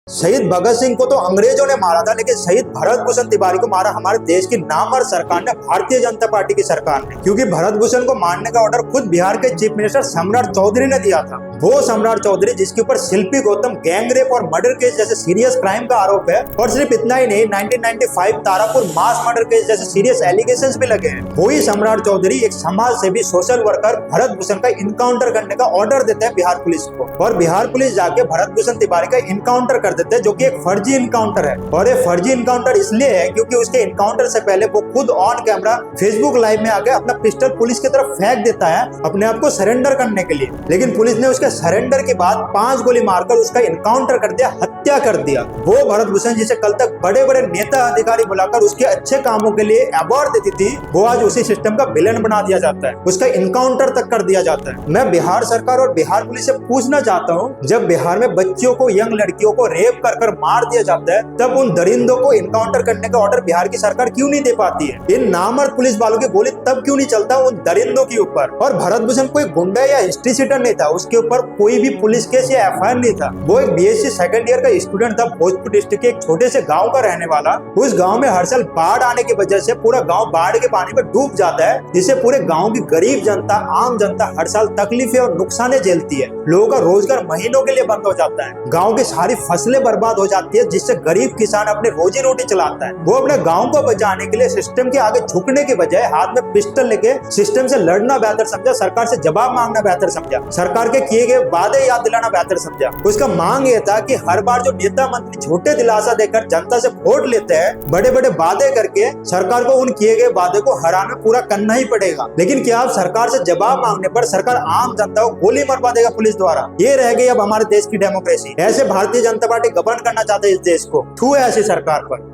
शहीद भगत सिंह को तो अंग्रेजों ने मारा था, लेकिन शहीद भरत भूषण तिवारी को मारा हमारे देश की नामवर सरकार ने, भारतीय जनता पार्टी की सरकार ने। क्योंकि भरत भूषण को मारने का ऑर्डर खुद बिहार के चीफ मिनिस्टर सम्राट चौधरी ने दिया था। वो सम्राट चौधरी जिसके ऊपर शिल्पी गौतम गैंगरेप और मर्डर केस जैसे सीरियस क्राइम का आरोप है, और सिर्फ इतना ही नहीं 1995 तारापुर मास मर्डर केस जैसे सीरियस एलिगेशंस भी लगे हैं। वही सम्राट चौधरी एक समाज सेवी सोशल वर्कर भरत भूषण का इनकाउंटर करने का ऑर्डर देते हैं बिहार पुलिस को, और बिहार पुलिस जाके भरत भूषण तिवारी का इनकाउंटर कर देते हैं, जो कि एक फर्जी इनकाउंटर है। और ये फर्जी इनकाउंटर इसलिए है क्योंकि उसके इनकाउंटर से पहले वो खुद ऑन कैमरा फेसबुक लाइव में आके अपना पिस्टल पुलिस की तरफ फेंक देता है अपने आप को सरेंडर करने के लिए। लेकिन पुलिस ने उसके सरेंडर के बाद 5 गोली मारकर उसका इनकाउंटर कर दिया, हत्या कर दिया। वो भरत भूषण जिसे कल तक बड़े बड़े नेता अधिकारी बुलाकर उसके अच्छे कामों के लिए अवार्ड देती थी, वो आज उसी सिस्टम का विलेन बना दिया जाता है, उसका इनकाउंटर तक कर दिया जाता है। मैं बिहार सरकार और बिहार पुलिस से पूछना चाहता हूँ, जब बिहार में बच्चियों को, यंग लड़कियों को रेप कर मार दिया जाता है, तब उन दरिंदों को इनकाउंटर करने का ऑर्डर बिहार की सरकार क्यों नहीं दे पाती है? इन नामर्द पुलिस वालों की गोली तब क्यों नहीं चलता उन दरिंदों के ऊपर? और भरत भूषण कोई गुंडा या हिस्ट्री सीटर नहीं था, उसके ऊपर कोई भी पुलिस केस या एफआईआर नहीं था। वो एक बीएससी सेकंड ईयर का स्टूडेंट था, भोजपुर डिस्ट्रिक्ट के एक छोटे से गांव का रहने वाला। उस गांव में हर साल बाढ़ आने की वजह से पूरा गांव बाढ़ के पानी में डूब जाता है, जिससे पूरे गांव की गरीब जनता, आम जनता हर साल तकलीफें और नुकसानें झेलती है। लोगों का रोजगार महीनों के लिए बंद हो जाता है, गाँव की सारी फसलें बर्बाद हो जाती है, जिससे गरीब किसान अपने रोजी रोटी चलाता है। वो अपने गांव को बचाने के लिए सिस्टम के आगे झुकने के बजाय हाथ में पिस्टल लेके सिस्टम से लड़ना बेहतर समझा, सरकार से जवाब मांगना बेहतर समझा, सरकार के किए गए वादे याद दिलाना बेहतर समझा। उसका मांग ये था कि हर बार जो नेता मंत्री झूठे दिलासा देकर जनता से वोट लेते हैं, बड़े बड़े वादे करके, सरकार को उन किए गए वादे को हर हाल में पूरा करना ही पड़ेगा। लेकिन क्या अब सरकार से जवाब मांगने पर सरकार आम जनता को गोली मरवा देगा पुलिस द्वारा? ये रह गई अब हमारे देश की डेमोक्रेसी। ऐसे भारतीय जनता पार्टी गवर्न करना चाहते है इस देश को। थू है ऐसी सरकार पर।